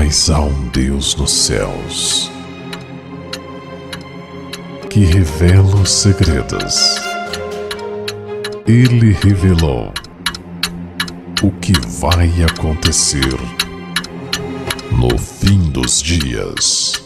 Mas há um Deus nos céus que revela os segredos. Ele revelou o que vai acontecer no fim dos dias.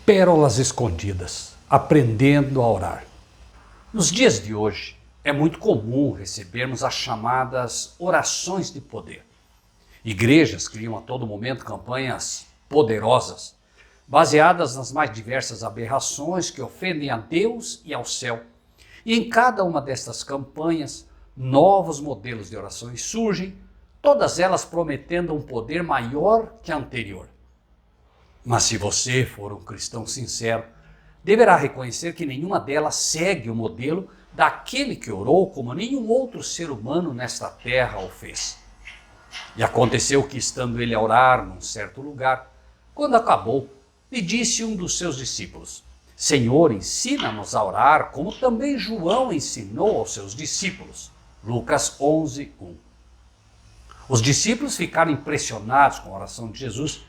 Pérolas escondidas, aprendendo a orar. Nos dias de hoje, é muito comum recebermos as chamadas orações de poder. Igrejas criam a todo momento campanhas poderosas, baseadas nas mais diversas aberrações que ofendem a Deus e ao céu. E em cada uma destas campanhas, novos modelos de orações surgem, todas elas prometendo um poder maior que a anterior. Mas se você for um cristão sincero, deverá reconhecer que nenhuma delas segue o modelo daquele que orou como nenhum outro ser humano nesta terra o fez. E aconteceu que, estando ele a orar num certo lugar, quando acabou, lhe disse um dos seus discípulos: Senhor, ensina-nos a orar, como também João ensinou aos seus discípulos. Lucas 11:1. Os discípulos ficaram impressionados com a oração de Jesus,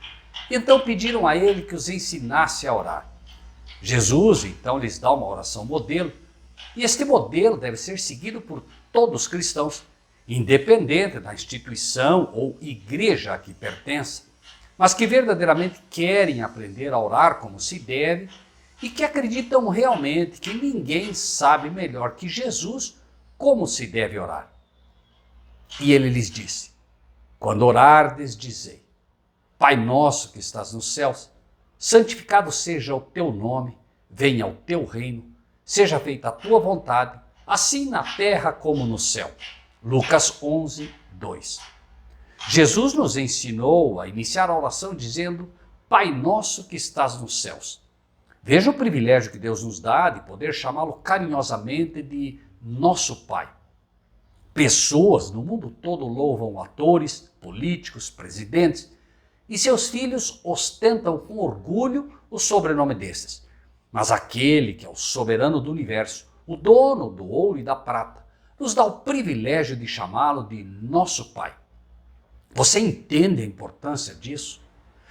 e então pediram a ele que os ensinasse a orar. Jesus então lhes dá uma oração modelo, e este modelo deve ser seguido por todos os cristãos, independente da instituição ou igreja a que pertença, mas que verdadeiramente querem aprender a orar como se deve e que acreditam realmente que ninguém sabe melhor que Jesus como se deve orar. E ele lhes disse: quando orardes, dizei: Pai nosso que estás nos céus, santificado seja o teu nome, venha o teu reino, seja feita a tua vontade, assim na terra como no céu. Lucas 11:2. Jesus nos ensinou a iniciar a oração dizendo: Pai nosso que estás nos céus. Veja o privilégio que Deus nos dá de poder chamá-lo carinhosamente de nosso Pai. Pessoas no mundo todo louvam atores, políticos, presidentes, e seus filhos ostentam com orgulho o sobrenome destes. Mas aquele que é o soberano do universo, o dono do ouro e da prata, nos dá o privilégio de chamá-lo de nosso Pai. Você entende a importância disso?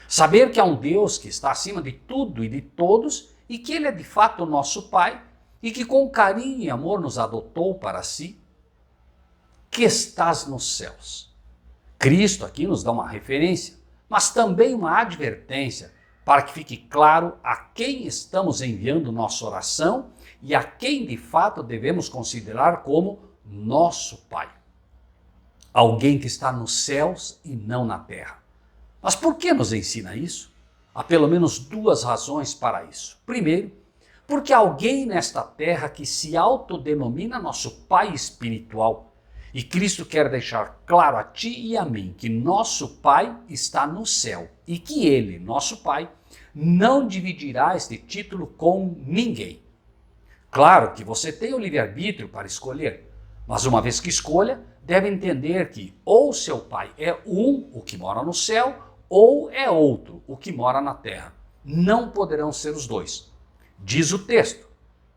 Saber que há um Deus que está acima de tudo e de todos e que Ele é de fato o nosso Pai e que com carinho e amor nos adotou para si? Que estás nos céus. Cristo aqui nos dá uma referência, mas também uma advertência para que fique claro a quem estamos enviando nossa oração e a quem de fato devemos considerar como nosso Pai. Alguém que está nos céus e não na terra. Mas por que nos ensina isso? Há pelo menos duas razões para isso. Primeiro, porque há alguém nesta terra que se autodenomina nosso Pai espiritual. E Cristo quer deixar claro a ti e a mim que nosso Pai está no céu e que Ele, nosso Pai, não dividirá este título com ninguém. Claro que você tem o livre-arbítrio para escolher, mas uma vez que escolha, deve entender que ou seu Pai é um, o que mora no céu, ou é outro, o que mora na terra. Não poderão ser os dois. Diz o texto: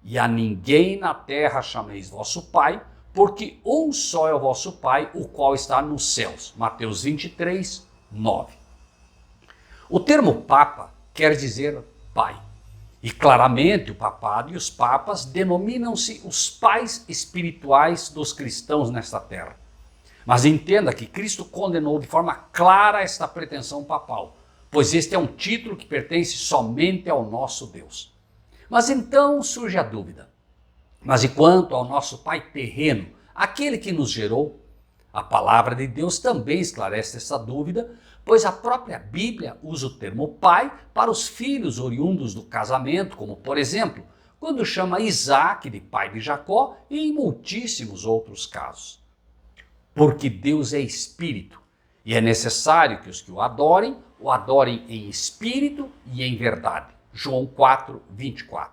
e a ninguém na terra chameis vosso Pai, porque um só é o vosso Pai, o qual está nos céus. Mateus 23:9. O termo Papa quer dizer Pai. E claramente o papado e os papas denominam-se os pais espirituais dos cristãos nesta terra. Mas entenda que Cristo condenou de forma clara esta pretensão papal, pois este é um título que pertence somente ao nosso Deus. Mas então surge a dúvida: mas e quanto ao nosso Pai terreno, aquele que nos gerou? A palavra de Deus também esclarece essa dúvida, pois a própria Bíblia usa o termo pai para os filhos oriundos do casamento, como por exemplo, quando chama Isaac de pai de Jacó e em muitíssimos outros casos. Porque Deus é espírito e é necessário que os que o adorem em espírito e em verdade. João 4:24.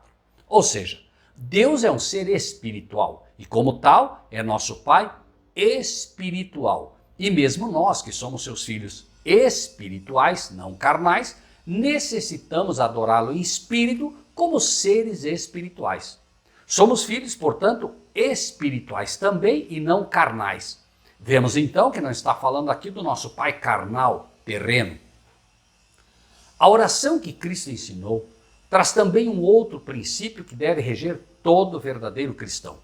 Ou seja, Deus é um ser espiritual e, como tal, é nosso Pai espiritual. E mesmo nós, que somos seus filhos, espirituais, não carnais, necessitamos adorá-lo em espírito como seres espirituais. Somos filhos, portanto, espirituais também e não carnais. Vemos então que não está falando aqui do nosso pai carnal, terreno. A oração que Cristo ensinou traz também um outro princípio que deve reger todo verdadeiro cristão.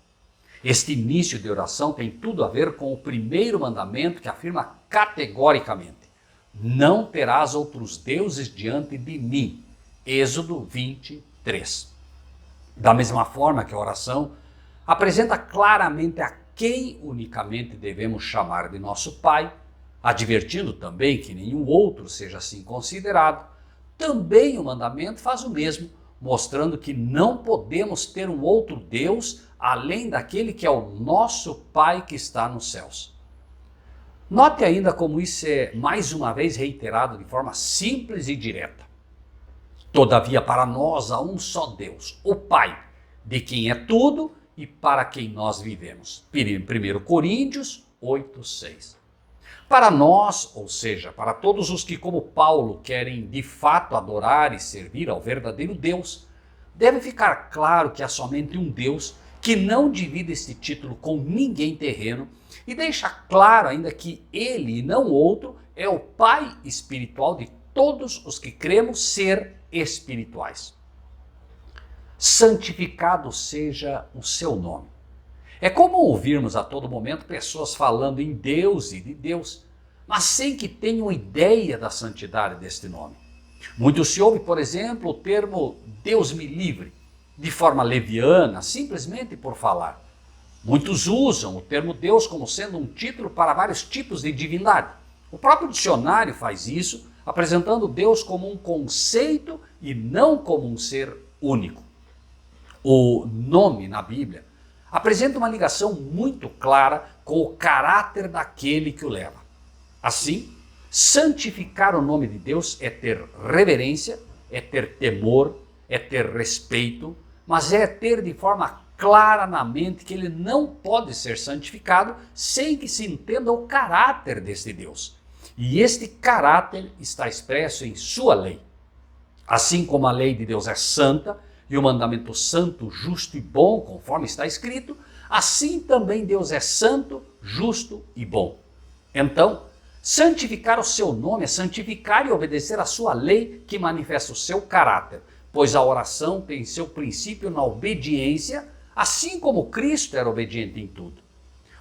Este início de oração tem tudo a ver com o primeiro mandamento que afirma categoricamente: não terás outros deuses diante de mim. Êxodo 23. Da mesma forma que a oração apresenta claramente a quem unicamente devemos chamar de nosso Pai, advertindo também que nenhum outro seja assim considerado, também o mandamento faz o mesmo, mostrando que não podemos ter um outro Deus além daquele que é o nosso Pai que está nos céus. Note ainda como isso é mais uma vez reiterado de forma simples e direta. Todavia, para nós há um só Deus, o Pai, de quem é tudo e para quem nós vivemos. 1 Coríntios 8:6. Para nós, ou seja, para todos os que, como Paulo, querem de fato adorar e servir ao verdadeiro Deus, deve ficar claro que há somente um Deus que não divide este título com ninguém terreno e deixa claro ainda que ele e não outro é o Pai espiritual de todos os que cremos ser espirituais. Santificado seja o seu nome. É comum ouvirmos a todo momento pessoas falando em Deus e de Deus, mas sem que tenham ideia da santidade deste nome. Muito se ouve, por exemplo, o termo Deus me livre, de forma leviana, simplesmente por falar. Muitos usam o termo Deus como sendo um título para vários tipos de divindade. O próprio dicionário faz isso, apresentando Deus como um conceito e não como um ser único. O nome na Bíblia apresenta uma ligação muito clara com o caráter daquele que o leva. Assim, santificar o nome de Deus é ter reverência, é ter temor, é ter respeito, mas é ter de forma clara na mente que ele não pode ser santificado sem que se entenda o caráter deste Deus. E este caráter está expresso em sua lei. Assim como a lei de Deus é santa, e o mandamento santo, justo e bom, conforme está escrito, assim também Deus é santo, justo e bom. Então, santificar o seu nome é santificar e obedecer a sua lei que manifesta o seu caráter, pois a oração tem seu princípio na obediência, assim como Cristo era obediente em tudo.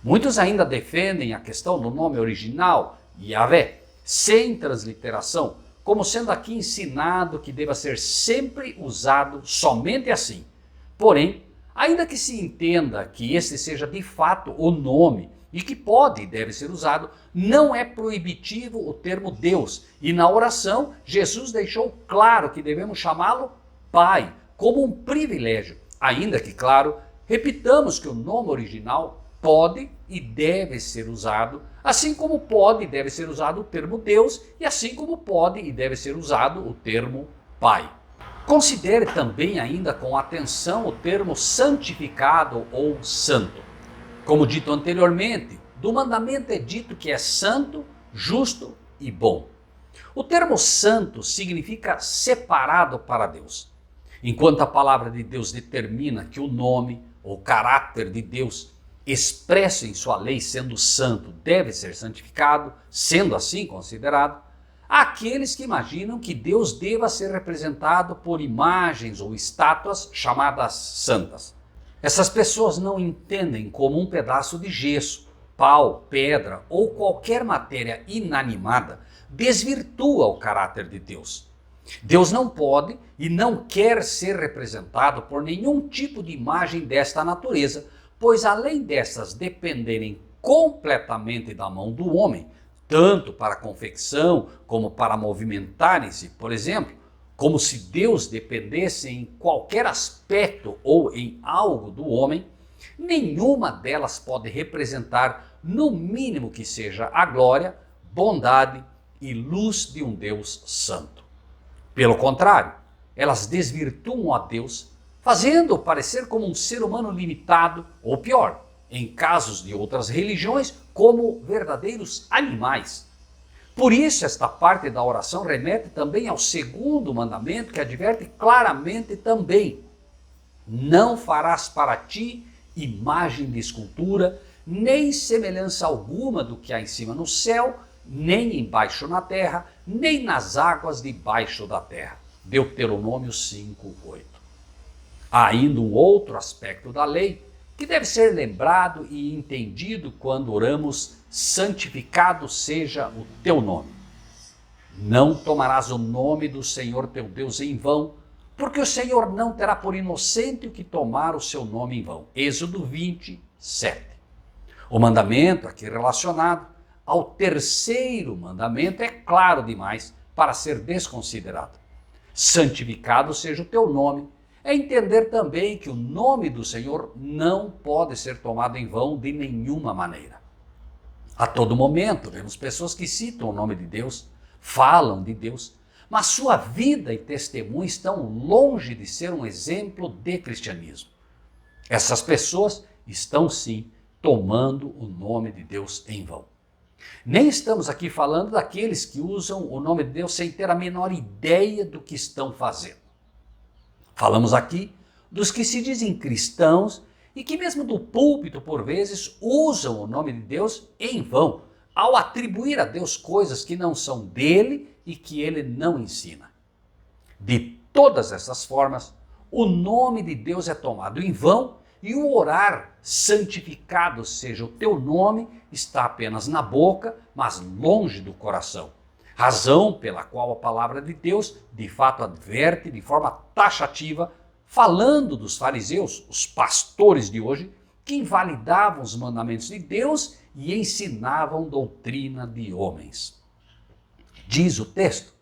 Muitos ainda defendem a questão do nome original, Yahvé, sem transliteração, como sendo aqui ensinado que deva ser sempre usado somente assim. Porém, ainda que se entenda que este seja de fato o nome e que pode e deve ser usado, não é proibitivo o termo Deus. E na oração, Jesus deixou claro que devemos chamá-lo Pai, como um privilégio. Ainda que, claro, repitamos que o nome original pode e deve ser usado, assim como pode e deve ser usado o termo Deus, e assim como pode e deve ser usado o termo Pai. Considere também ainda com atenção o termo santificado ou santo. Como dito anteriormente, do mandamento é dito que é santo, justo e bom. O termo santo significa separado para Deus. Enquanto a palavra de Deus determina que o nome ou caráter de Deus expresso em sua lei sendo santo deve ser santificado, sendo assim considerado, há aqueles que imaginam que Deus deva ser representado por imagens ou estátuas chamadas santas. Essas pessoas não entendem como um pedaço de gesso, pau, pedra ou qualquer matéria inanimada desvirtua o caráter de Deus. Deus não pode e não quer ser representado por nenhum tipo de imagem desta natureza, pois além dessas dependerem completamente da mão do homem, tanto para a confecção como para movimentarem-se, por exemplo, como se Deus dependesse em qualquer aspecto ou em algo do homem, nenhuma delas pode representar, no mínimo que seja, a glória, bondade e luz de um Deus santo. Pelo contrário, elas desvirtuam a Deus, fazendo-o parecer como um ser humano limitado, ou pior, em casos de outras religiões, como verdadeiros animais. Por isso, esta parte da oração remete também ao segundo mandamento, que adverte claramente também: não farás para ti imagem de escultura, nem semelhança alguma do que há em cima no céu, nem embaixo na terra, nem nas águas debaixo da terra. Deuteronômio 5:8. Há ainda um outro aspecto da lei que deve ser lembrado e entendido quando oramos: santificado seja o teu nome. Não tomarás o nome do Senhor teu Deus em vão, porque o Senhor não terá por inocente o que tomar o seu nome em vão. Êxodo 20:7. O mandamento aqui relacionado ao terceiro mandamento é claro demais para ser desconsiderado. Santificado seja o teu nome é entender também que o nome do Senhor não pode ser tomado em vão de nenhuma maneira. A todo momento vemos pessoas que citam o nome de Deus, falam de Deus, mas sua vida e testemunho estão longe de ser um exemplo de cristianismo. Essas pessoas estão sim tomando o nome de Deus em vão. Nem estamos aqui falando daqueles que usam o nome de Deus sem ter a menor ideia do que estão fazendo. Falamos aqui dos que se dizem cristãos e que mesmo do púlpito, por vezes, usam o nome de Deus em vão, ao atribuir a Deus coisas que não são dele e que ele não ensina. De todas essas formas, o nome de Deus é tomado em vão e o orar, santificado seja o teu nome, está apenas na boca, mas longe do coração. Razão pela qual a palavra de Deus, de fato, adverte de forma taxativa, falando dos fariseus, os pastores de hoje, que invalidavam os mandamentos de Deus e ensinavam doutrina de homens. Diz o texto: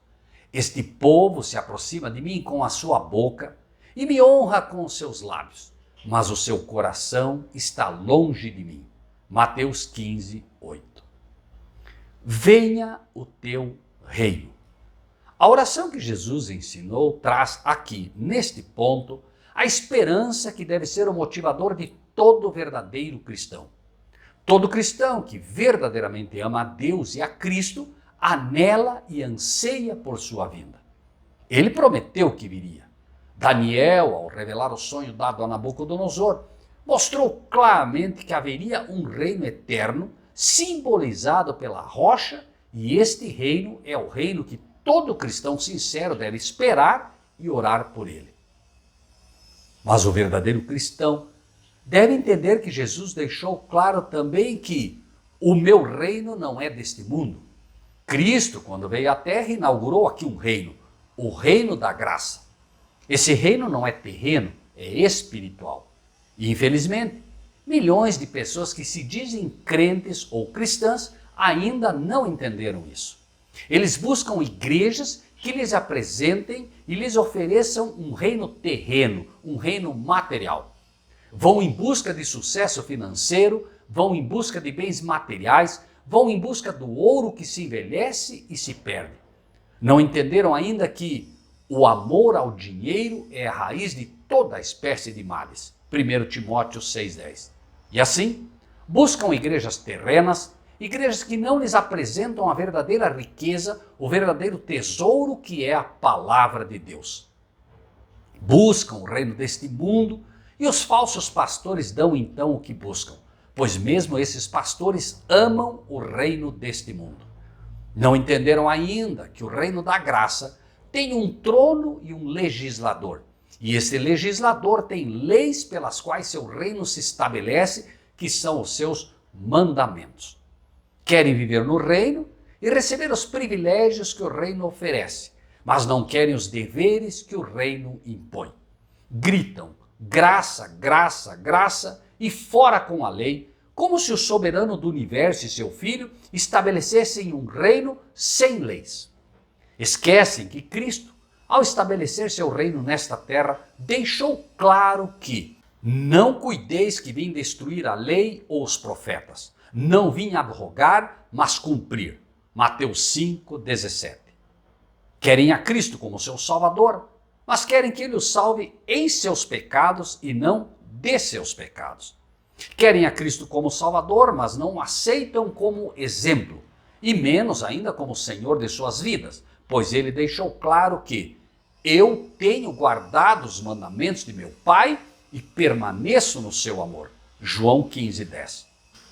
este povo se aproxima de mim com a sua boca e me honra com os seus lábios, mas o seu coração está longe de mim. Mateus 15:8. Venha o teu reino. A oração que Jesus ensinou traz aqui, neste ponto, a esperança que deve ser o motivador de todo verdadeiro cristão. Todo cristão que verdadeiramente ama a Deus e a Cristo, anela e anseia por sua vinda. Ele prometeu que viria. Daniel, ao revelar o sonho dado a Nabucodonosor, mostrou claramente que haveria um reino eterno, simbolizado pela rocha, e este reino é o reino que todo cristão sincero deve esperar e orar por ele. Mas o verdadeiro cristão deve entender que Jesus deixou claro também que o meu reino não é deste mundo. Cristo, quando veio à terra, inaugurou aqui um reino, o reino da graça. Esse reino não é terreno, é espiritual. E infelizmente, milhões de pessoas que se dizem crentes ou cristãs ainda não entenderam isso. Eles buscam igrejas que lhes apresentem e lhes ofereçam um reino terreno, um reino material. Vão em busca de sucesso financeiro, vão em busca de bens materiais, vão em busca do ouro que se envelhece e se perde. Não entenderam ainda que o amor ao dinheiro é a raiz de toda espécie de males. 1 Timóteo 6,10. E assim, buscam igrejas terrenas, igrejas que não lhes apresentam a verdadeira riqueza, o verdadeiro tesouro que é a palavra de Deus. Buscam o reino deste mundo e os falsos pastores dão então o que buscam, pois mesmo esses pastores amam o reino deste mundo. Não entenderam ainda que o reino da graça tem um trono e um legislador. E esse legislador tem leis pelas quais seu reino se estabelece, que são os seus mandamentos. Querem viver no reino e receber os privilégios que o reino oferece, mas não querem os deveres que o reino impõe. Gritam: graça, graça, graça, e fora com a lei, como se o soberano do universo e seu filho estabelecessem um reino sem leis. Esquecem que Cristo, ao estabelecer seu reino nesta terra, deixou claro que não cuideis que vim destruir a lei ou os profetas. Não vim abrogar, mas cumprir. Mateus 5,17. Querem a Cristo como seu Salvador, mas querem que Ele os salve em seus pecados e não de seus pecados. Querem a Cristo como Salvador, mas não o aceitam como exemplo. e menos ainda como Senhor de suas vidas, pois ele deixou claro que eu tenho guardado os mandamentos de meu Pai e permaneço no seu amor. João 15:10.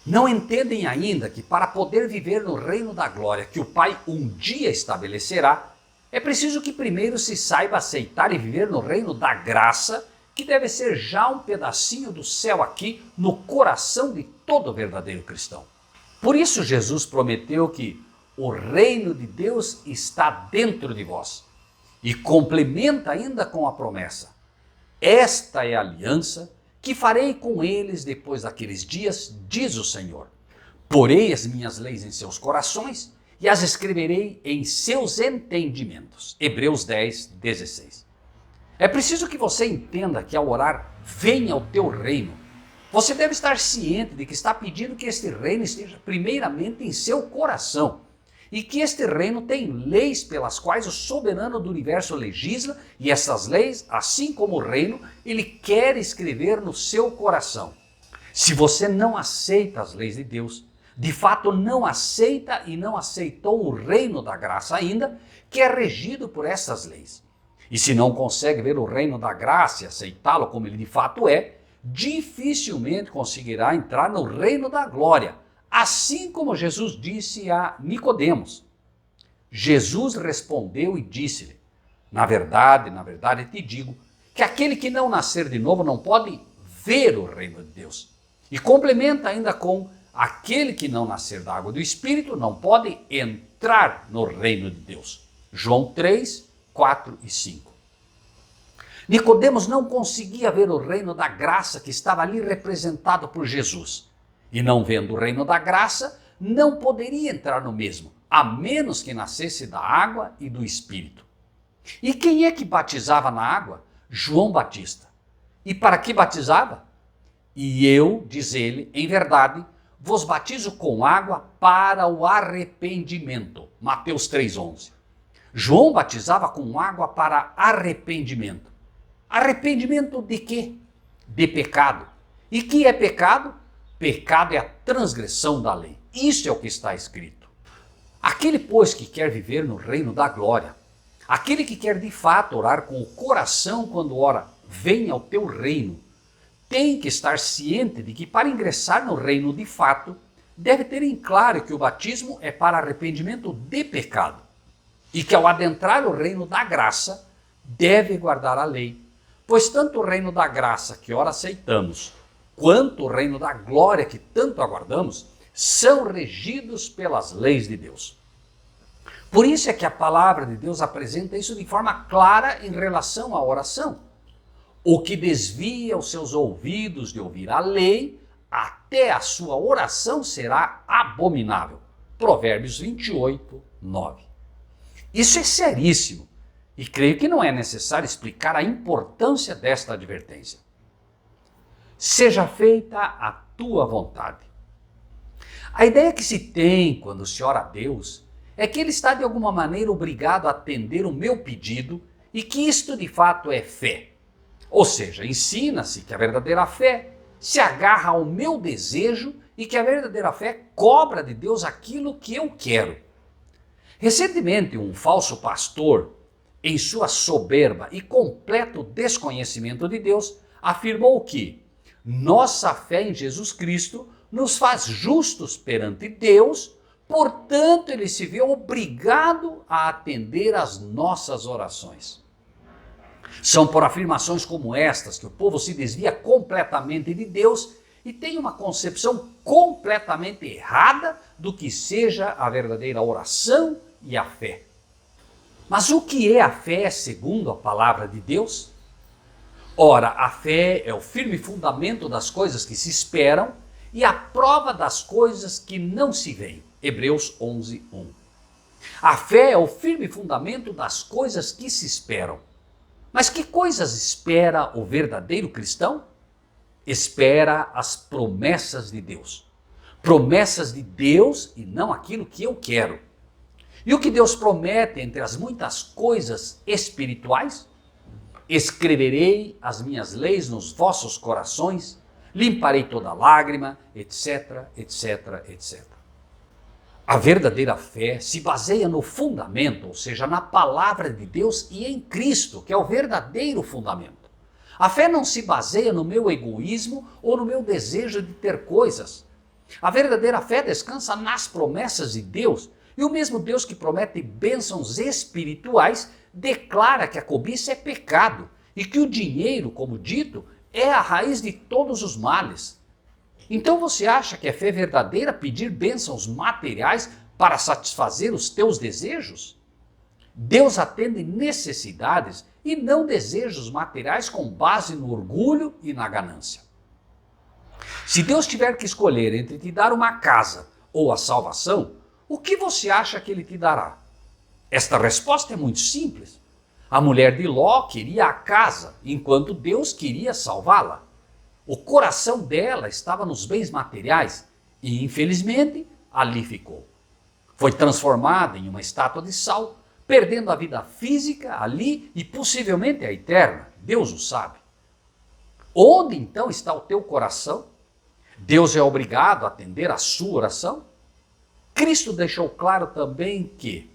Não entendem ainda que para poder viver no reino da glória que o Pai um dia estabelecerá, é preciso que primeiro se saiba aceitar e viver no reino da graça, que deve ser já um pedacinho do céu aqui no coração de todo verdadeiro cristão. Por isso Jesus prometeu que o reino de Deus está dentro de vós. E complementa ainda com a promessa: esta é a aliança que farei com eles depois daqueles dias, diz o Senhor. Porei as minhas leis em seus corações e as escreverei em seus entendimentos. Hebreus 10:16. É preciso que você entenda que ao orar, venha o teu reino, você deve estar ciente de que está pedindo que este reino esteja primeiramente em seu coração e que este reino tem leis pelas quais o soberano do universo legisla, e essas leis, assim como o reino, ele quer escrever no seu coração. Se você não aceita as leis de Deus, de fato não aceita e não aceitou o reino da graça ainda, que é regido por essas leis. E se não consegue ver o reino da graça e aceitá-lo como ele de fato é, dificilmente conseguirá entrar no reino da glória, assim como Jesus disse a Nicodemos. Jesus respondeu e disse-lhe: na verdade te digo, que aquele que não nascer de novo não pode ver o reino de Deus. E complementa ainda com: aquele que não nascer da água do Espírito não pode entrar no reino de Deus. João 3:4 e 5. Nicodemos não conseguia ver o reino da graça que estava ali representado por Jesus. E não vendo o reino da graça, não poderia entrar no mesmo, a menos que nascesse da água e do Espírito. E quem é que batizava na água? João Batista. E para que batizava? E eu, diz ele, em verdade, vos batizo com água para o arrependimento. Mateus 3:11. João batizava com água para arrependimento. Arrependimento de quê? De pecado. E que é pecado? Pecado é a transgressão da lei. Isso é o que está escrito. Aquele, pois, que quer viver no reino da glória, aquele que quer de fato orar com o coração quando ora, venha ao teu reino, tem que estar ciente de que para ingressar no reino de fato, deve ter em claro que o batismo é para arrependimento de pecado e que ao adentrar o reino da graça, deve guardar a lei, pois tanto o reino da graça que ora aceitamos, quanto o reino da glória que tanto aguardamos, são regidos pelas leis de Deus. Por isso é que a palavra de Deus apresenta isso de forma clara em relação à oração. O que desvia os seus ouvidos de ouvir a lei, até a sua oração será abominável. Provérbios 28:9. Isso é seríssimo e creio que não é necessário explicar a importância desta advertência. Seja feita a tua vontade. A ideia que se tem quando se ora a Deus é que ele está de alguma maneira obrigado a atender o meu pedido e que isto de fato é fé. Ou seja, ensina-se que a verdadeira fé se agarra ao meu desejo e que a verdadeira fé cobra de Deus aquilo que eu quero. Recentemente, um falso pastor, em sua soberba e completo desconhecimento de Deus, afirmou que nossa fé em Jesus Cristo nos faz justos perante Deus, portanto ele se vê obrigado a atender às nossas orações. São por afirmações como estas que o povo se desvia completamente de Deus e tem uma concepção completamente errada do que seja a verdadeira oração e a fé. Mas o que é a fé segundo a palavra de Deus? Ora, a fé é o firme fundamento das coisas que se esperam e a prova das coisas que não se veem. Hebreus 11:1. A fé é o firme fundamento das coisas que se esperam. Mas que coisas espera o verdadeiro cristão? Espera as promessas de Deus. Promessas de Deus e não aquilo que eu quero. E o que Deus promete entre as muitas coisas espirituais? Escreverei as minhas leis nos vossos corações, limparei toda lágrima, etc, etc, etc. A verdadeira fé se baseia no fundamento, ou seja, na palavra de Deus e em Cristo, que é o verdadeiro fundamento. A fé não se baseia no meu egoísmo ou no meu desejo de ter coisas. A verdadeira fé descansa nas promessas de Deus, e o mesmo Deus que promete bênçãos espirituais declara que a cobiça é pecado e que o dinheiro, como dito, é a raiz de todos os males. Então você acha que é fé verdadeira pedir bênçãos materiais para satisfazer os teus desejos? Deus atende necessidades e não desejos materiais com base no orgulho e na ganância. Se Deus tiver que escolher entre te dar uma casa ou a salvação, o que você acha que Ele te dará? Esta resposta é muito simples. A mulher de Ló queria a casa, enquanto Deus queria salvá-la. O coração dela estava nos bens materiais e, infelizmente, ali ficou. Foi transformada em uma estátua de sal, perdendo a vida física ali e possivelmente a eterna. Deus o sabe. Onde então está o teu coração? Deus é obrigado a atender a sua oração? Cristo deixou claro também que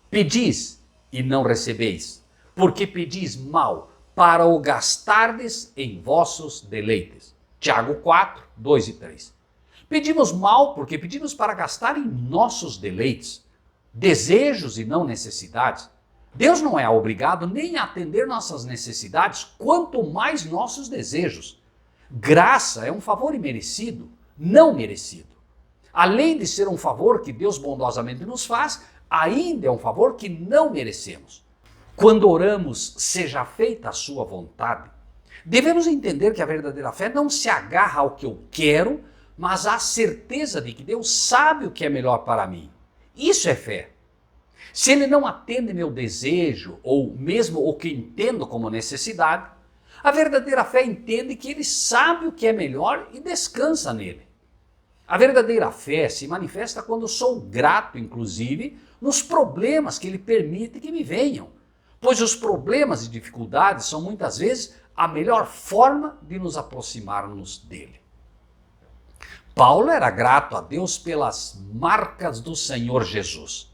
pedis e não recebeis, porque pedis mal, para o gastardes em vossos deleites. Tiago 4, 2 e 3. Pedimos mal porque pedimos para gastar em nossos deleites, desejos e não necessidades. Deus não é obrigado nem a atender nossas necessidades, quanto mais nossos desejos. Graça é um favor imerecido, não merecido. Além de ser um favor que Deus bondosamente nos faz, ainda é um favor que não merecemos. Quando oramos, seja feita a sua vontade, devemos entender que a verdadeira fé não se agarra ao que eu quero, mas à certeza de que Deus sabe o que é melhor para mim. Isso é fé. Se Ele não atende meu desejo, ou mesmo o que entendo como necessidade, a verdadeira fé entende que Ele sabe o que é melhor e descansa nele. A verdadeira fé se manifesta quando sou grato, inclusive, nos problemas que Ele permite que me venham, pois os problemas e dificuldades são muitas vezes a melhor forma de nos aproximarmos dele. Paulo era grato a Deus pelas marcas do Senhor Jesus.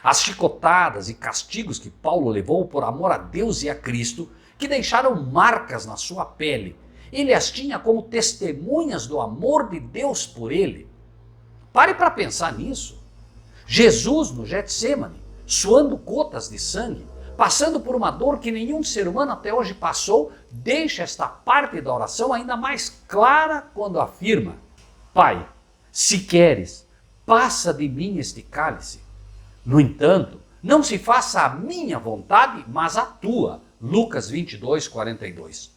As chicotadas e castigos que Paulo levou por amor a Deus e a Cristo, que deixaram marcas na sua pele, ele as tinha como testemunhas do amor de Deus por ele. Pare para pensar nisso. Jesus no Getsêmani, suando gotas de sangue, passando por uma dor que nenhum ser humano até hoje passou, deixa esta parte da oração ainda mais clara quando afirma: Pai, se queres, passa de mim este cálice. No entanto, não se faça a minha vontade, mas a tua. Lucas 22, 42.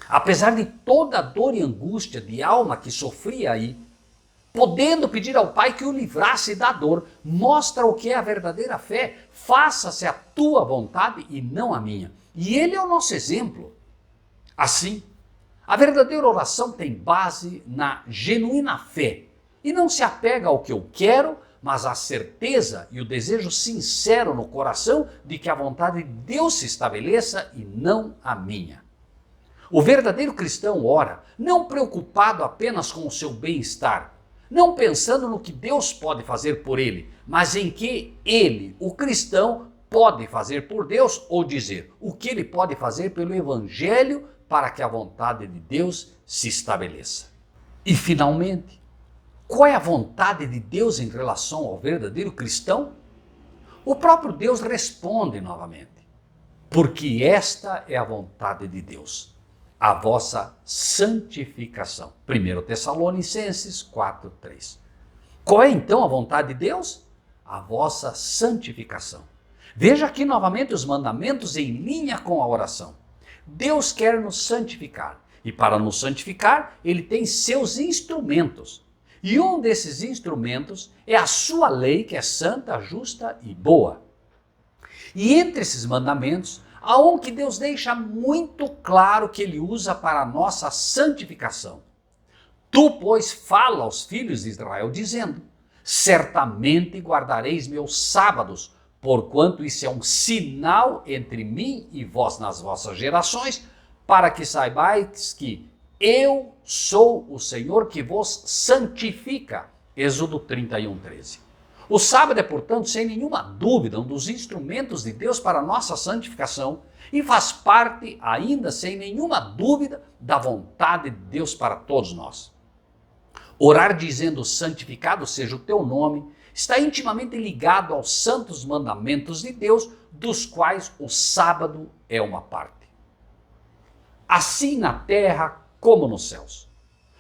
Apesar de toda a dor e angústia de alma que sofria aí, podendo pedir ao Pai que o livrasse da dor, mostra o que é a verdadeira fé. Faça-se a tua vontade e não a minha. E Ele é o nosso exemplo. Assim, a verdadeira oração tem base na genuína fé e não se apega ao que eu quero, mas à certeza e o desejo sincero no coração de que a vontade de Deus se estabeleça e não a minha. O verdadeiro cristão ora, não preocupado apenas com o seu bem-estar, não pensando no que Deus pode fazer por ele, mas em que ele, o cristão, pode fazer por Deus, ou dizer, o que ele pode fazer pelo Evangelho para que a vontade de Deus se estabeleça. E finalmente, qual é a vontade de Deus em relação ao verdadeiro cristão? O próprio Deus responde novamente, porque esta é a vontade de Deus, a vossa santificação. 1 Tessalonicenses 4, 3. Qual é então a vontade de Deus? A vossa santificação. Veja aqui novamente os mandamentos em linha com a oração. Deus quer nos santificar, e para nos santificar, Ele tem seus instrumentos. E um desses instrumentos é a sua lei, que é santa, justa e boa. E entre esses mandamentos, há um que Deus deixa muito claro que Ele usa para a nossa santificação. Tu, pois, fala aos filhos de Israel, dizendo: certamente guardareis meus sábados, porquanto isso é um sinal entre mim e vós nas vossas gerações, para que saibais que eu sou o Senhor que vos santifica. Êxodo 31, 13. O sábado é, portanto, sem nenhuma dúvida, um dos instrumentos de Deus para a nossa santificação e faz parte, ainda sem nenhuma dúvida, da vontade de Deus para todos nós. Orar dizendo santificado seja o teu nome está intimamente ligado aos santos mandamentos de Deus, dos quais o sábado é uma parte. Assim na terra como nos céus.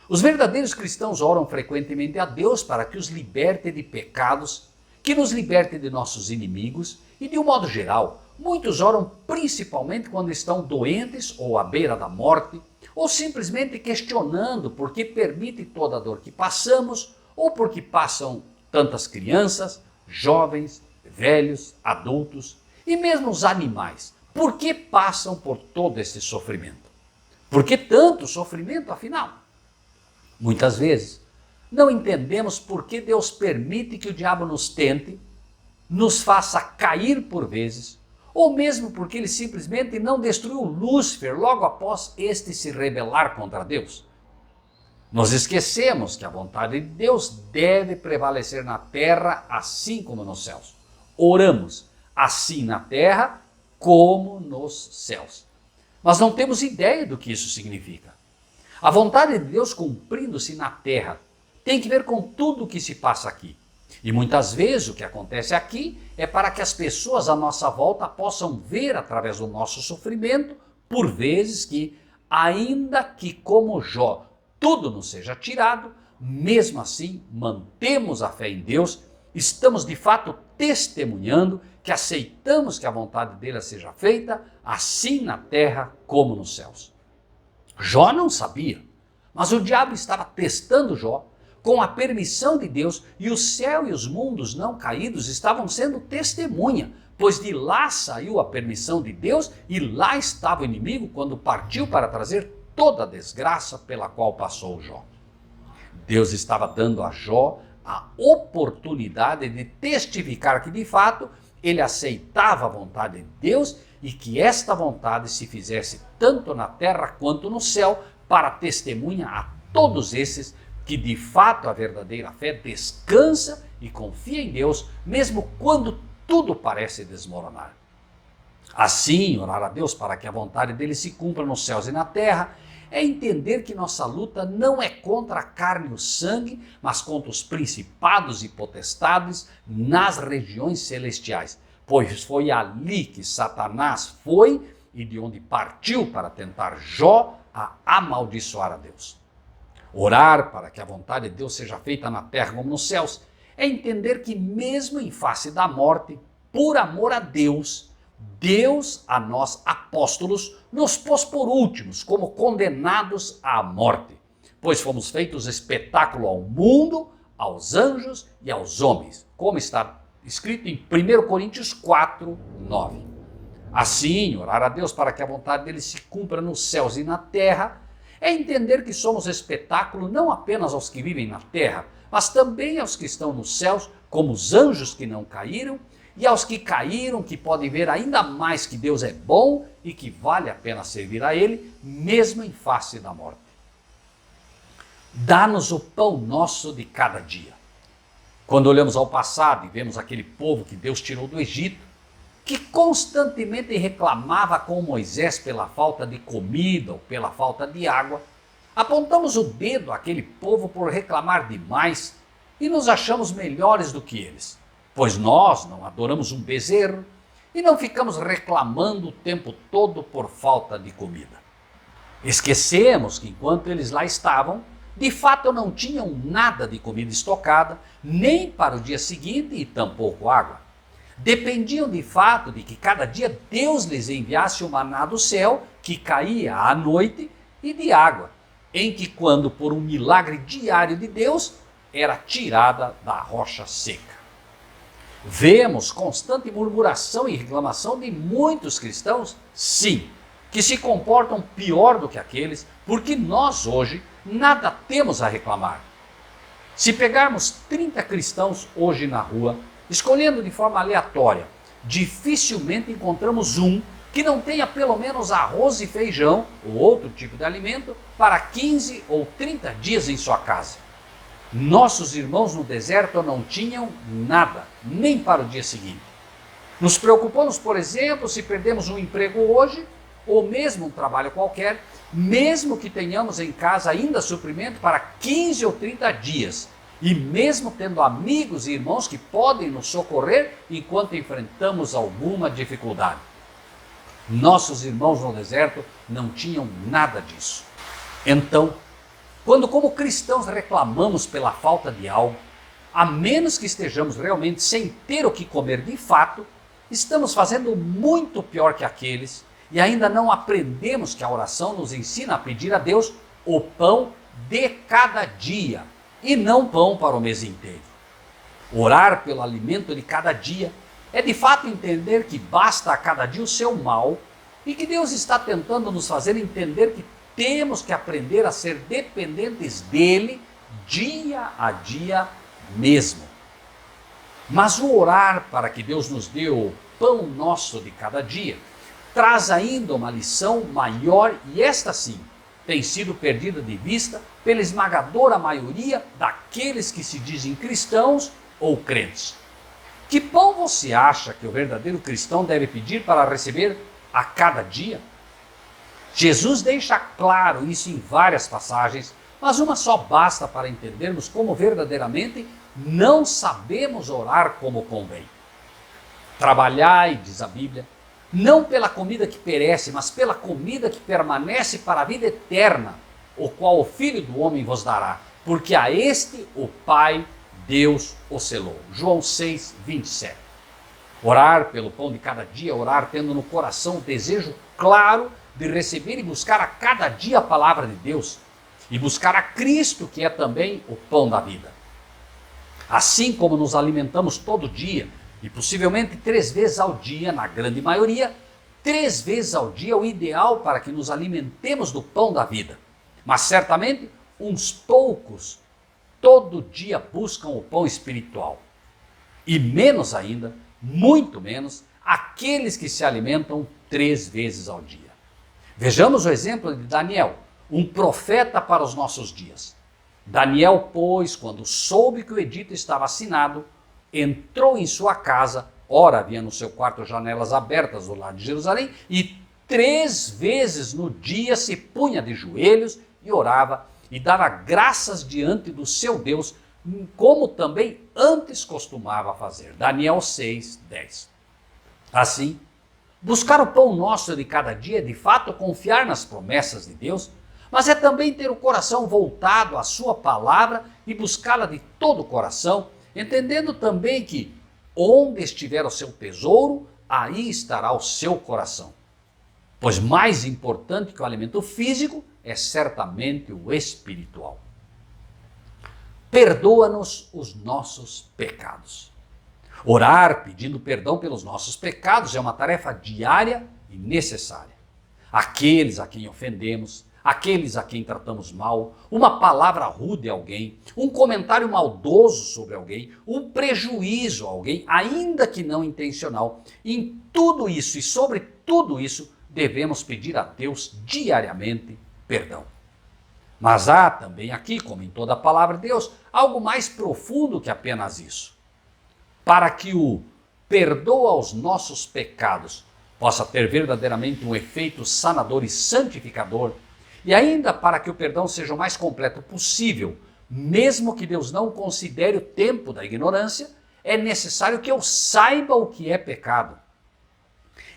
Os verdadeiros cristãos oram frequentemente a Deus para que os liberte de pecados, que nos liberte de nossos inimigos e, de um modo geral, muitos oram principalmente quando estão doentes ou à beira da morte, ou simplesmente questionando por que permite toda a dor que passamos ou por que passam tantas crianças, jovens, velhos, adultos e mesmo os animais. Por que passam por todo esse sofrimento? Por que tanto sofrimento, afinal? Muitas vezes, não entendemos por que Deus permite que o diabo nos tente, nos faça cair por vezes, ou mesmo porque ele simplesmente não destruiu Lúcifer logo após este se rebelar contra Deus. Nós esquecemos que a vontade de Deus deve prevalecer na terra assim como nos céus. Oramos assim na terra como nos céus. Mas não temos ideia do que isso significa. A vontade de Deus cumprindo-se na terra tem que ver com tudo o que se passa aqui. E muitas vezes o que acontece aqui é para que as pessoas à nossa volta possam ver através do nosso sofrimento, por vezes que, ainda que como Jó, tudo nos seja tirado, mesmo assim mantemos a fé em Deus, estamos de fato testemunhando que aceitamos que a vontade dele seja feita, assim na terra como nos céus. Jó não sabia, mas o diabo estava testando Jó com a permissão de Deus, e o céu e os mundos não caídos estavam sendo testemunha, pois de lá saiu a permissão de Deus e lá estava o inimigo quando partiu para trazer toda a desgraça pela qual passou Jó. Deus estava dando a Jó a oportunidade de testificar que de fato ele aceitava a vontade de Deus e que esta vontade se fizesse tanto na terra quanto no céu, para testemunha a todos esses que de fato a verdadeira fé descansa e confia em Deus, mesmo quando tudo parece desmoronar. Assim, orar a Deus para que a vontade dele se cumpra nos céus e na terra, é entender que nossa luta não é contra a carne e o sangue, mas contra os principados e potestades nas regiões celestiais, pois foi ali que Satanás foi e de onde partiu para tentar Jó a amaldiçoar a Deus. Orar para que a vontade de Deus seja feita na terra como nos céus é entender que mesmo em face da morte, por amor a Deus, Deus a nós apóstolos nos pôs por últimos como condenados à morte, pois fomos feitos espetáculo ao mundo, aos anjos e aos homens, como está escrito em 1 Coríntios 4, 9. Assim, orar a Deus para que a vontade dele se cumpra nos céus e na terra é entender que somos espetáculo não apenas aos que vivem na terra, mas também aos que estão nos céus, como os anjos que não caíram, e aos que caíram, que podem ver ainda mais que Deus é bom e que vale a pena servir a Ele, mesmo em face da morte. Dá-nos o pão nosso de cada dia. Quando olhamos ao passado e vemos aquele povo que Deus tirou do Egito, que constantemente reclamava com Moisés pela falta de comida ou pela falta de água, apontamos o dedo àquele povo por reclamar demais e nos achamos melhores do que eles, pois nós não adoramos um bezerro e não ficamos reclamando o tempo todo por falta de comida. Esquecemos que enquanto eles lá estavam, de fato não tinham nada de comida estocada, nem para o dia seguinte e tampouco água. Dependiam de fato de que cada dia Deus lhes enviasse o maná do céu, que caía à noite, e de água, em que quando por um milagre diário de Deus, era tirada da rocha seca. Vemos constante murmuração e reclamação de muitos cristãos, sim, que se comportam pior do que aqueles, porque nós hoje nada temos a reclamar. Se pegarmos 30 cristãos hoje na rua, escolhendo de forma aleatória, dificilmente encontramos um que não tenha pelo menos arroz e feijão ou outro tipo de alimento para 15 ou 30 dias em sua casa. Nossos irmãos no deserto não tinham nada, nem para o dia seguinte. Nos preocupamos, por exemplo, se perdemos um emprego hoje, ou mesmo um trabalho qualquer, mesmo que tenhamos em casa ainda suprimento para 15 ou 30 dias, e mesmo tendo amigos e irmãos que podem nos socorrer enquanto enfrentamos alguma dificuldade. Nossos irmãos no deserto não tinham nada disso. Então, quando como cristãos reclamamos pela falta de algo, a menos que estejamos realmente sem ter o que comer de fato, estamos fazendo muito pior que aqueles e ainda não aprendemos que a oração nos ensina a pedir a Deus o pão de cada dia e não pão para o mês inteiro. Orar pelo alimento de cada dia é de fato entender que basta a cada dia o seu mal e que Deus está tentando nos fazer entender que temos que aprender a ser dependentes dele dia a dia mesmo. Mas o orar para que Deus nos dê o pão nosso de cada dia traz ainda uma lição maior e esta sim tem sido perdida de vista pela esmagadora maioria daqueles que se dizem cristãos ou crentes. Que pão você acha que o verdadeiro cristão deve pedir para receber a cada dia? Jesus deixa claro isso em várias passagens, mas uma só basta para entendermos como verdadeiramente não sabemos orar como convém. Trabalhai, diz a Bíblia, não pela comida que perece, mas pela comida que permanece para a vida eterna, o qual o Filho do Homem vos dará, porque a este o Pai, Deus, o selou. João 6, 27. Orar pelo pão de cada dia, orar tendo no coração o desejo claro de receber e buscar a cada dia a palavra de Deus e buscar a Cristo, que é também o pão da vida. Assim como nos alimentamos todo dia, e possivelmente 3 vezes ao dia, na grande maioria, 3 vezes ao dia é o ideal para que nos alimentemos do pão da vida. Mas certamente uns poucos todo dia buscam o pão espiritual. E menos ainda, muito menos, aqueles que se alimentam 3 vezes ao dia. Vejamos o exemplo de Daniel, um profeta para os nossos dias. Daniel, pois, quando soube que o edito estava assinado, entrou em sua casa, ora havia no seu quarto janelas abertas do lado de Jerusalém, e 3 vezes no dia se punha de joelhos e orava e dava graças diante do seu Deus, como também antes costumava fazer. Daniel 6, 10. Assim, buscar o pão nosso de cada dia é de fato confiar nas promessas de Deus, mas é também ter o coração voltado à sua palavra e buscá-la de todo o coração, entendendo também que onde estiver o seu tesouro, aí estará o seu coração. Pois mais importante que o alimento físico é certamente o espiritual. Perdoa-nos os nossos pecados. Orar pedindo perdão pelos nossos pecados é uma tarefa diária e necessária. Aqueles a quem ofendemos, aqueles a quem tratamos mal, uma palavra rude a alguém, um comentário maldoso sobre alguém, um prejuízo a alguém, ainda que não intencional. Em tudo isso e sobre tudo isso, devemos pedir a Deus diariamente perdão. Mas há também aqui, como em toda a palavra de Deus, algo mais profundo que apenas isso. Para que o perdoa aos nossos pecados possa ter verdadeiramente um efeito sanador e santificador, e ainda para que o perdão seja o mais completo possível, mesmo que Deus não considere o tempo da ignorância, é necessário que eu saiba o que é pecado.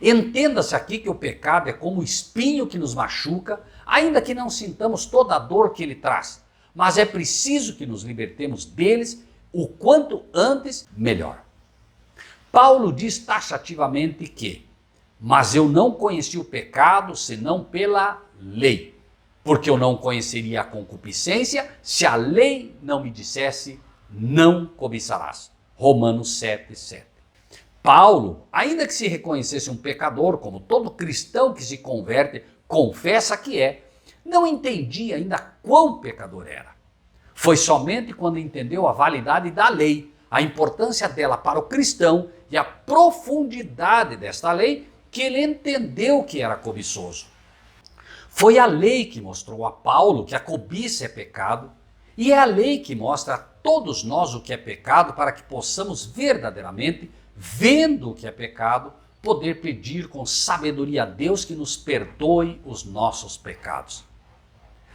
Entenda-se aqui que o pecado é como o espinho que nos machuca, ainda que não sintamos toda a dor que ele traz, mas é preciso que nos libertemos deles o quanto antes, melhor. Paulo diz taxativamente que, mas eu não conheci o pecado senão pela lei, porque eu não conheceria a concupiscência se a lei não me dissesse, não cobiçarás. Romanos 7, 7. Paulo, ainda que se reconhecesse um pecador, como todo cristão que se converte, confessa que é, não entendia ainda quão pecador era. Foi somente quando entendeu a validade da lei, a importância dela para o cristão e a profundidade desta lei, que ele entendeu que era cobiçoso. Foi a lei que mostrou a Paulo que a cobiça é pecado, e é a lei que mostra a todos nós o que é pecado, para que possamos verdadeiramente, vendo o que é pecado, poder pedir com sabedoria a Deus que nos perdoe os nossos pecados.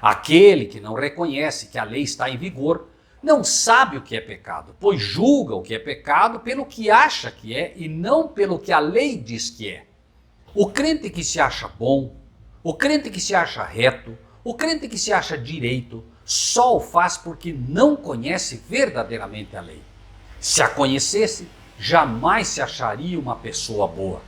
Aquele que não reconhece que a lei está em vigor, não sabe o que é pecado, pois julga o que é pecado pelo que acha que é e não pelo que a lei diz que é. O crente que se acha bom, o crente que se acha reto, o crente que se acha direito, só o faz porque não conhece verdadeiramente a lei. Se a conhecesse, jamais se acharia uma pessoa boa.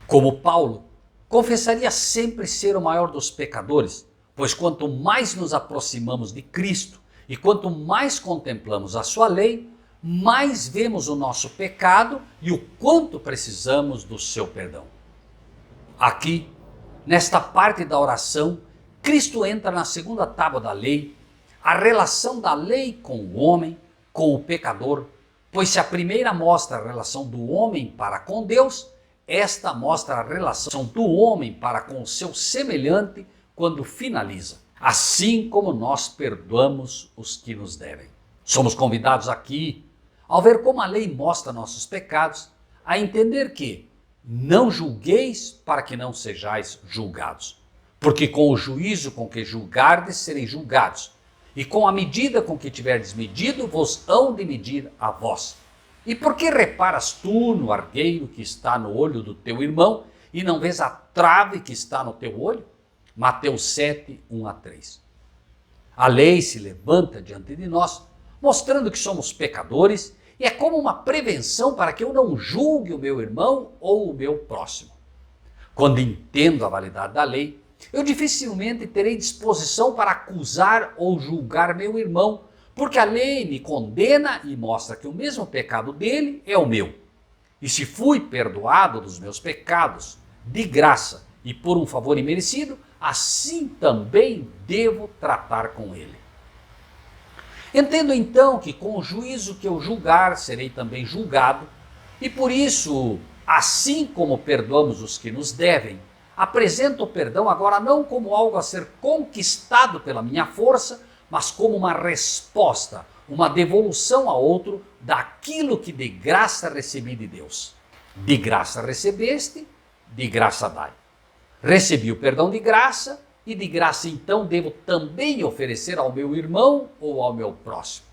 Como Paulo, confessaria sempre ser o maior dos pecadores, pois quanto mais nos aproximamos de Cristo e quanto mais contemplamos a sua lei, mais vemos o nosso pecado e o quanto precisamos do seu perdão. Aqui, nesta parte da oração, Cristo entra na segunda tábua da lei, a relação da lei com o homem, com o pecador, pois se a primeira mostra a relação do homem para com Deus, esta mostra a relação do homem para com o seu semelhante quando finaliza, assim como nós perdoamos os que nos devem. Somos convidados aqui, ao ver como a lei mostra nossos pecados, a entender que não julgueis para que não sejais julgados, porque com o juízo com que julgardes sereis julgados, e com a medida com que tiverdes medido, vos hão de medir a vós. E por que reparas tu no argueiro que está no olho do teu irmão, e não vês a trave que está no teu olho? Mateus 7, 1-3. A lei se levanta diante de nós, mostrando que somos pecadores, e é como uma prevenção para que eu não julgue o meu irmão ou o meu próximo. Quando entendo a validade da lei, eu dificilmente terei disposição para acusar ou julgar meu irmão, porque a lei me condena e mostra que o mesmo pecado dele é o meu. E se fui perdoado dos meus pecados de graça e por um favor imerecido, assim também devo tratar com ele. Entendo então que com o juízo que eu julgar, serei também julgado, e por isso, assim como perdoamos os que nos devem, apresento o perdão agora não como algo a ser conquistado pela minha força, mas como uma resposta, uma devolução a outro daquilo que de graça recebi de Deus. De graça recebeste, de graça dai. Recebi o perdão de graça, e de graça então devo também oferecer ao meu irmão ou ao meu próximo.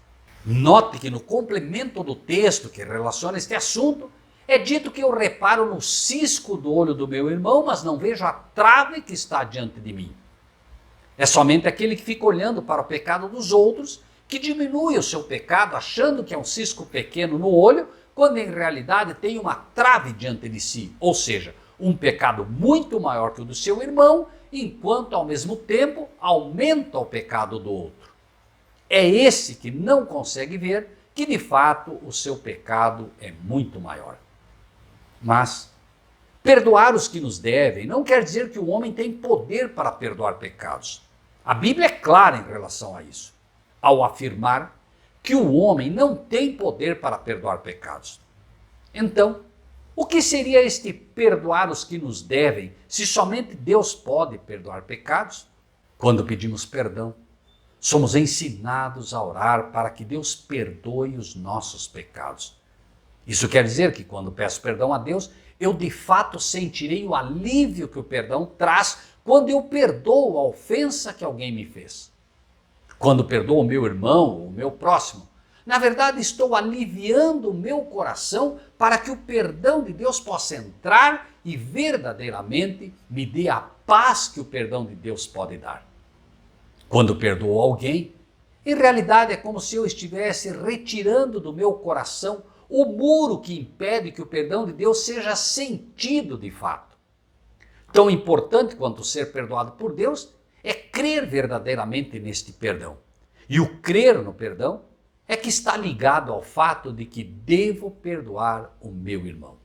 Note que no complemento do texto que relaciona este assunto, é dito que eu reparo no cisco do olho do meu irmão, mas não vejo a trave que está diante de mim. É somente aquele que fica olhando para o pecado dos outros que diminui o seu pecado, achando que é um cisco pequeno no olho, quando em realidade tem uma trave diante de si, ou seja, um pecado muito maior que o do seu irmão, enquanto ao mesmo tempo aumenta o pecado do outro. É esse que não consegue ver que de fato o seu pecado é muito maior. Mas perdoar os que nos devem não quer dizer que o homem tem poder para perdoar pecados. A Bíblia é clara em relação a isso, ao afirmar que o homem não tem poder para perdoar pecados. Então, o que seria este perdoar os que nos devem, se somente Deus pode perdoar pecados? Quando pedimos perdão, somos ensinados a orar para que Deus perdoe os nossos pecados. Isso quer dizer que quando peço perdão a Deus, eu de fato sentirei o alívio que o perdão traz quando eu perdoo a ofensa que alguém me fez. Quando perdoo o meu irmão ou o meu próximo, na verdade estou aliviando o meu coração para que o perdão de Deus possa entrar e verdadeiramente me dê a paz que o perdão de Deus pode dar. Quando perdoo alguém, em realidade é como se eu estivesse retirando do meu coração o muro que impede que o perdão de Deus seja sentido de fato. Tão importante quanto ser perdoado por Deus é crer verdadeiramente neste perdão. E o crer no perdão é que está ligado ao fato de que devo perdoar o meu irmão.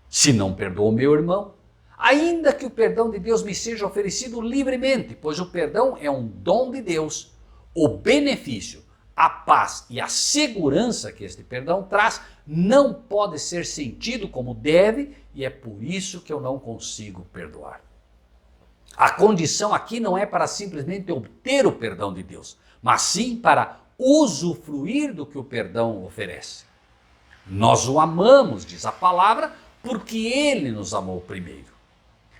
Se não perdoo o meu irmão, ainda que o perdão de Deus me seja oferecido livremente, pois o perdão é um dom de Deus, o benefício, a paz e a segurança que este perdão traz não pode ser sentido como deve, e é por isso que eu não consigo perdoar. A condição aqui não é para simplesmente obter o perdão de Deus, mas sim para usufruir do que o perdão oferece. Nós o amamos, diz a palavra, porque ele nos amou primeiro.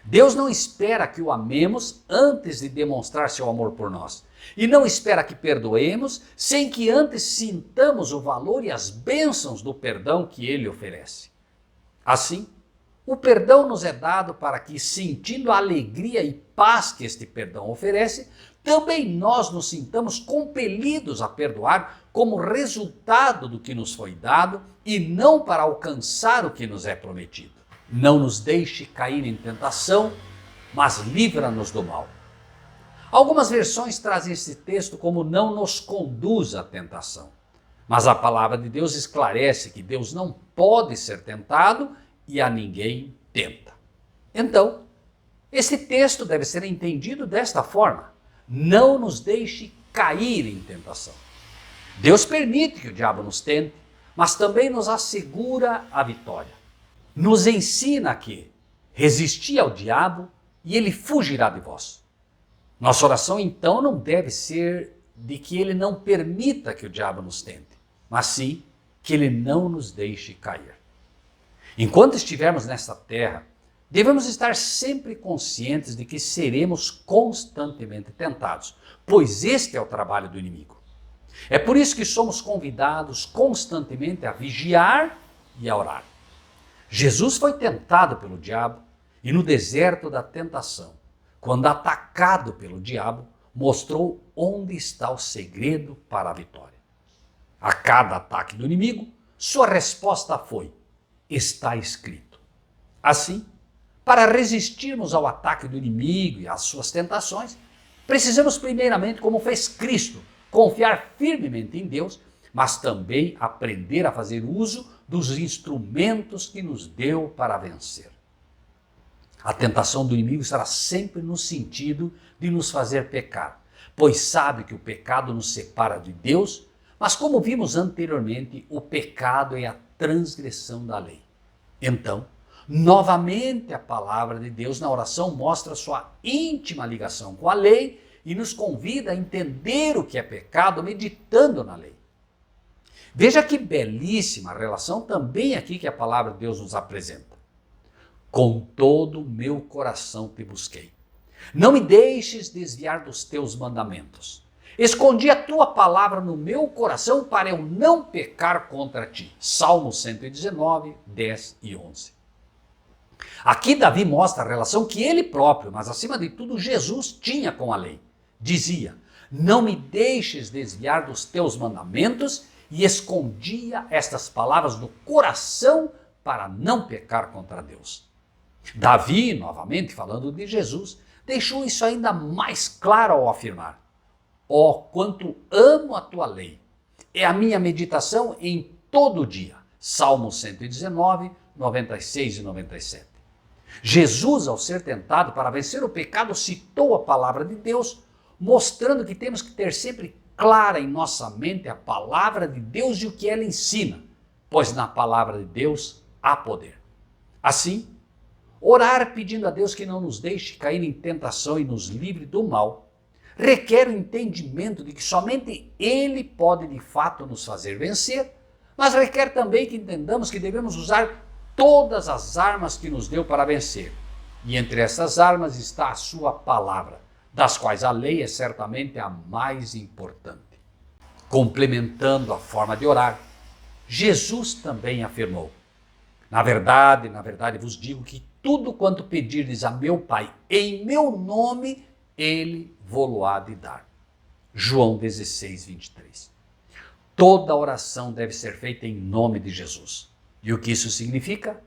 Deus não espera que o amemos antes de demonstrar seu amor por nós. E não espera que perdoemos sem que antes sintamos o valor e as bênçãos do perdão que ele oferece. Assim, o perdão nos é dado para que, sentindo a alegria e paz que este perdão oferece, também nós nos sintamos compelidos a perdoar como resultado do que nos foi dado e não para alcançar o que nos é prometido. Não nos deixe cair em tentação, mas livra-nos do mal. Algumas versões trazem esse texto como não nos conduz à tentação. Mas a palavra de Deus esclarece que Deus não pode ser tentado e a ninguém tenta. Então, esse texto deve ser entendido desta forma: não nos deixe cair em tentação. Deus permite que o diabo nos tente, mas também nos assegura a vitória. Nos ensina que resisti ao diabo e ele fugirá de vós. Nossa oração então não deve ser de que ele não permita que o diabo nos tente, mas sim que ele não nos deixe cair. Enquanto estivermos nesta terra, devemos estar sempre conscientes de que seremos constantemente tentados, pois este é o trabalho do inimigo. É por isso que somos convidados constantemente a vigiar e a orar. Jesus foi tentado pelo diabo e no deserto da tentação, quando atacado pelo diabo, mostrou onde está o segredo para a vitória. A cada ataque do inimigo, sua resposta foi: está escrito. Assim, para resistirmos ao ataque do inimigo e às suas tentações, precisamos primeiramente, como fez Cristo, confiar firmemente em Deus, mas também aprender a fazer uso dos instrumentos que nos deu para vencer. A tentação do inimigo estará sempre no sentido de nos fazer pecar, pois sabe que o pecado nos separa de Deus, mas como vimos anteriormente, o pecado é a transgressão da lei. Então, novamente a palavra de Deus na oração mostra sua íntima ligação com a lei e nos convida a entender o que é pecado meditando na lei. Veja que belíssima relação também aqui que a palavra de Deus nos apresenta. Com todo o meu coração te busquei. Não me deixes desviar dos teus mandamentos. Escondi a tua palavra no meu coração para eu não pecar contra ti. Salmo 119, 10 e 11. Aqui Davi mostra a relação que ele próprio, mas acima de tudo Jesus, tinha com a lei. Dizia: não me deixes desviar dos teus mandamentos, e escondia estas palavras no coração para não pecar contra Deus. Davi, novamente falando de Jesus, deixou isso ainda mais claro ao afirmar: ó, quanto amo a tua lei, é a minha meditação em todo o dia. Salmo 119, 96 e 97. Jesus, ao ser tentado para vencer o pecado, citou a palavra de Deus, mostrando que temos que ter sempre clara em nossa mente a palavra de Deus e o que ela ensina, pois na palavra de Deus há poder. Assim, orar pedindo a Deus que não nos deixe cair em tentação e nos livre do mal, requer o entendimento de que somente Ele pode de fato nos fazer vencer, mas requer também que entendamos que devemos usar todas as armas que nos deu para vencer. E entre essas armas está a sua palavra, das quais a lei é certamente a mais importante. Complementando a forma de orar, Jesus também afirmou: na verdade vos digo que tudo quanto pedirdes a meu Pai em meu nome, Ele vô-lo-á de dar. João 16, 23. Toda oração deve ser feita em nome de Jesus. E o que isso significa?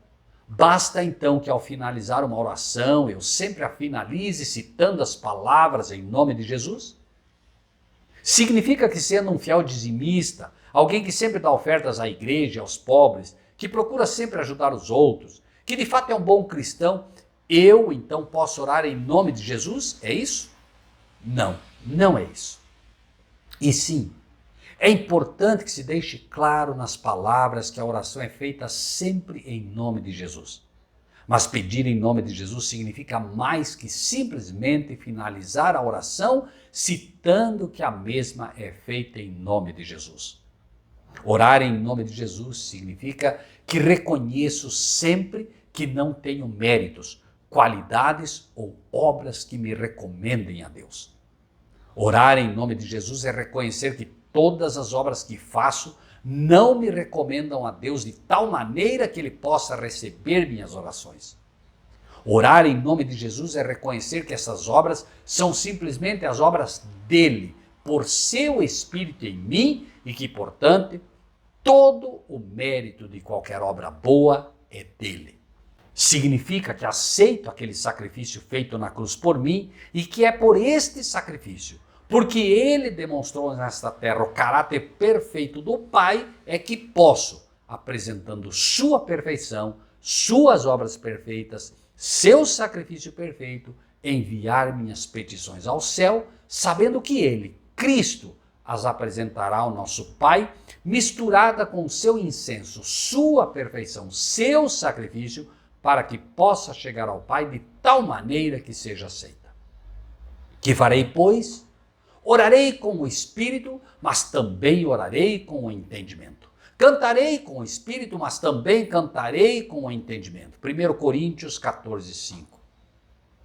Basta então que ao finalizar uma oração, eu sempre a finalize citando as palavras em nome de Jesus? Significa que, sendo um fiel dizimista, alguém que sempre dá ofertas à igreja e aos pobres, que procura sempre ajudar os outros, que de fato é um bom cristão, eu então posso orar em nome de Jesus? É isso? Não, não é isso. E sim, é importante que se deixe claro nas palavras que a oração é feita sempre em nome de Jesus. Mas pedir em nome de Jesus significa mais que simplesmente finalizar a oração citando que a mesma é feita em nome de Jesus. Orar em nome de Jesus significa que reconheço sempre que não tenho méritos, qualidades ou obras que me recomendem a Deus. Orar em nome de Jesus é reconhecer que todas as obras que faço não me recomendam a Deus de tal maneira que Ele possa receber minhas orações. Orar em nome de Jesus é reconhecer que essas obras são simplesmente as obras dele, por seu Espírito em mim e que, portanto, todo o mérito de qualquer obra boa é dele. Significa que aceito aquele sacrifício feito na cruz por mim e que é por este sacrifício, porque ele demonstrou nesta terra o caráter perfeito do Pai, é que posso, apresentando sua perfeição, suas obras perfeitas, seu sacrifício perfeito, enviar minhas petições ao céu, sabendo que ele, Cristo, as apresentará ao nosso Pai, misturada com seu incenso, sua perfeição, seu sacrifício, para que possa chegar ao Pai de tal maneira que seja aceita. Que farei, pois? Orarei com o Espírito, mas também orarei com o entendimento. Cantarei com o Espírito, mas também cantarei com o entendimento. 1 Coríntios 14:5.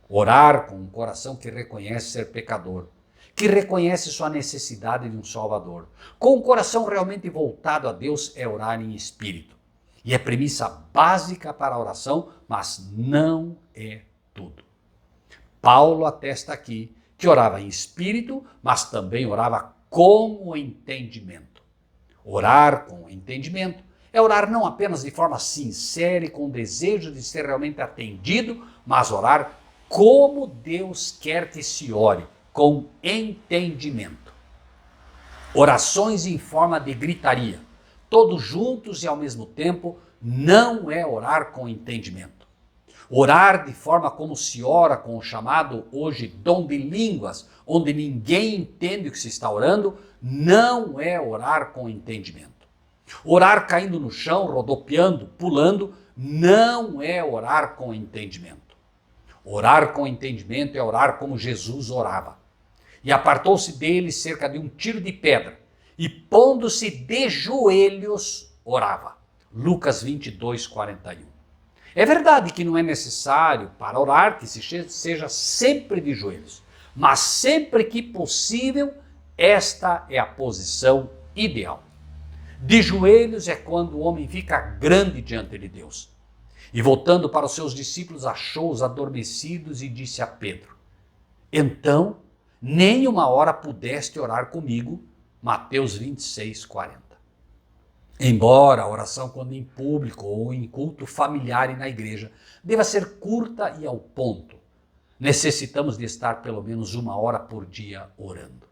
Orar com um coração que reconhece ser pecador, que reconhece sua necessidade de um Salvador, com um coração realmente voltado a Deus, é orar em Espírito. E é premissa básica para a oração, mas não é tudo. Paulo atesta aqui que orava em espírito, mas também orava com o entendimento. Orar com o entendimento é orar não apenas de forma sincera e com desejo de ser realmente atendido, mas orar como Deus quer que se ore, com entendimento. Orações em forma de gritaria, todos juntos e ao mesmo tempo, não é orar com entendimento. Orar de forma como se ora com o chamado hoje dom de línguas, onde ninguém entende o que se está orando, não é orar com entendimento. Orar caindo no chão, rodopiando, pulando, não é orar com entendimento. Orar com entendimento é orar como Jesus orava. E apartou-se dele cerca de um tiro de pedra, e pondo-se de joelhos, orava. Lucas 22:41. É verdade que não é necessário para orar que se seja sempre de joelhos, mas sempre que possível, esta é a posição ideal. De joelhos é quando o homem fica grande diante de Deus. E voltando para os seus discípulos, achou-os adormecidos e disse a Pedro: então, nem uma hora pudeste orar comigo. Mateus 26:40. Embora a oração, quando em público ou em culto familiar e na igreja, deva ser curta e ao ponto, necessitamos de estar pelo menos uma hora por dia orando.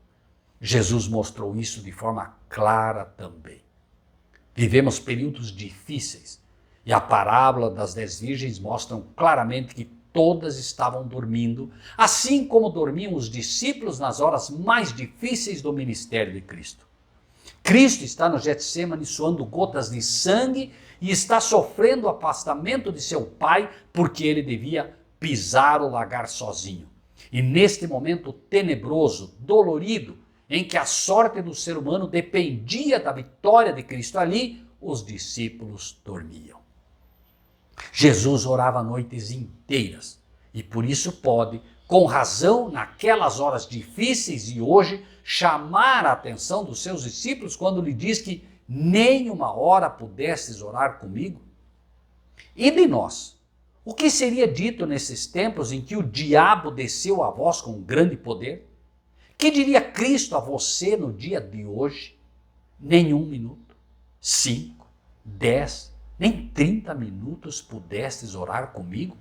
Jesus mostrou isso de forma clara também. Vivemos períodos difíceis e a parábola das 10 virgens mostra claramente que todas estavam dormindo, assim como dormiam os discípulos nas horas mais difíceis do ministério de Cristo. Cristo está no Getsêmani suando gotas de sangue e está sofrendo o afastamento de seu Pai porque ele devia pisar o lagar sozinho. E neste momento tenebroso, dolorido, em que a sorte do ser humano dependia da vitória de Cristo ali, os discípulos dormiam. Jesus orava noites inteiras e por isso pode, com razão, naquelas horas difíceis e hoje, chamar a atenção dos seus discípulos quando lhe diz que nem uma hora pudestes orar comigo? E de nós? O que seria dito nesses tempos em que o diabo desceu a vós com grande poder? Que diria Cristo a você no dia de hoje? Nem 1 minuto, 5, 10, nem 30 minutos pudestes orar comigo?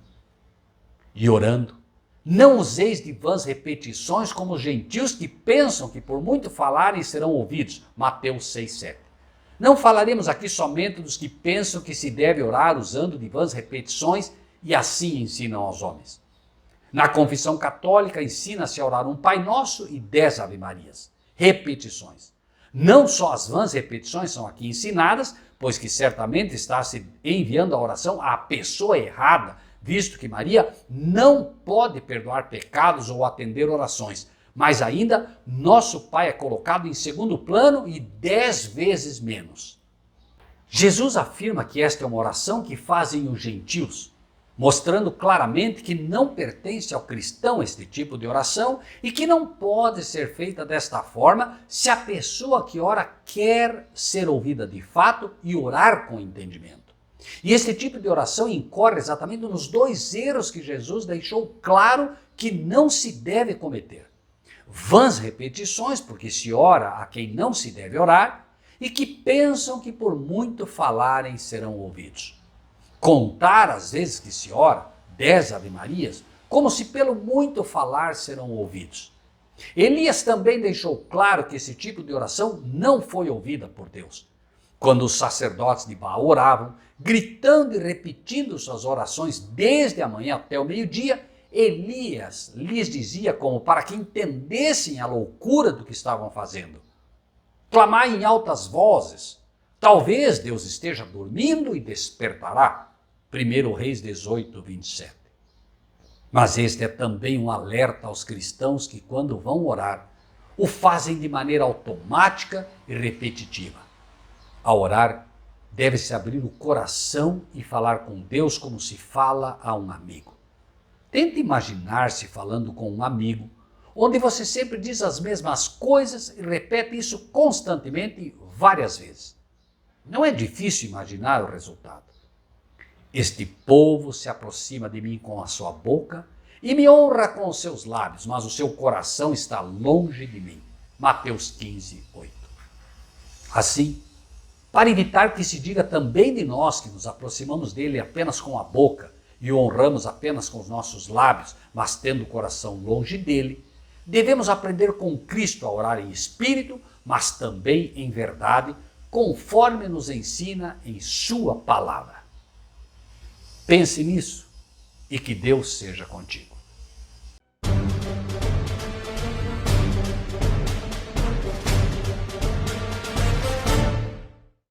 E orando, não useis de vãs repetições como os gentios que pensam que por muito falarem serão ouvidos. Mateus 6:7. Não falaremos aqui somente dos que pensam que se deve orar usando de vãs repetições e assim ensinam aos homens. Na confissão católica ensina-se a orar um Pai Nosso e 10 Ave Marias. Repetições. Não só as vãs repetições são aqui ensinadas, pois que certamente está se enviando a oração à pessoa errada, visto que Maria não pode perdoar pecados ou atender orações, mas ainda nosso Pai é colocado em segundo plano e 10 vezes menos. Jesus afirma que esta é uma oração que fazem os gentios, mostrando claramente que não pertence ao cristão este tipo de oração e que não pode ser feita desta forma se a pessoa que ora quer ser ouvida de fato e orar com entendimento. E este tipo de oração incorre exatamente nos 2 erros que Jesus deixou claro que não se deve cometer. Vãs repetições, porque se ora a quem não se deve orar, e que pensam que por muito falarem serão ouvidos. Contar as vezes que se ora, 10 Ave-Marias, como se pelo muito falar serão ouvidos. Elias também deixou claro que esse tipo de oração não foi ouvida por Deus. Quando os sacerdotes de Baal oravam, gritando e repetindo suas orações desde a manhã até o meio-dia, Elias lhes dizia como para que entendessem a loucura do que estavam fazendo. Clamai em altas vozes. Talvez Deus esteja dormindo e despertará. 1 Reis 18, 27. Mas este é também um alerta aos cristãos que, quando vão orar, o fazem de maneira automática e repetitiva. Ao orar, deve-se abrir o coração e falar com Deus como se fala a um amigo. Tente imaginar-se falando com um amigo, onde você sempre diz as mesmas coisas e repete isso constantemente várias vezes. Não é difícil imaginar o resultado. Este povo se aproxima de mim com a sua boca e me honra com os seus lábios, mas o seu coração está longe de mim. Mateus 15, 8. Assim, para evitar que se diga também de nós que nos aproximamos dele apenas com a boca e o honramos apenas com os nossos lábios, mas tendo o coração longe dele, devemos aprender com Cristo a orar em espírito, mas também em verdade, conforme nos ensina em sua palavra. Pense nisso e que Deus seja contigo.